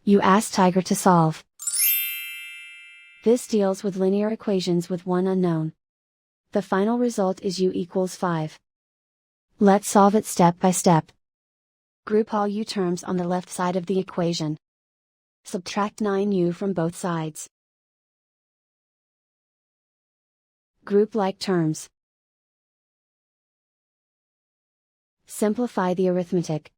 You ask Tiger to solve. This deals with linear equations with one unknown. The final result is u equals 5. Let's solve it step by step. Group all u terms on the left side of the equation. Subtract 9u from both sides. Group like terms. Simplify the arithmetic.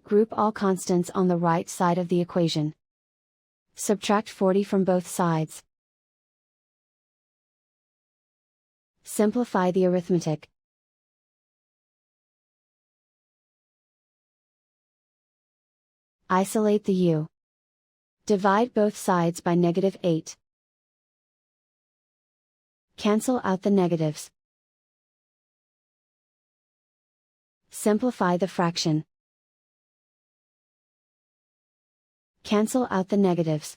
Group all constants on the right side of the equation. Subtract 40 from both sides. Simplify the arithmetic. Isolate the u. Divide both sides by -8. Cancel out the negatives. Simplify the fraction. Cancel out the negatives.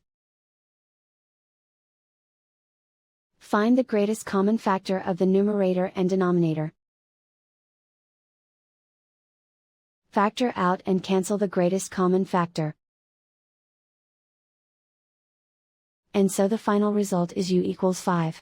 Find the greatest common factor of the numerator and denominator. Factor out and cancel the greatest common factor. And so the final result is u equals 5.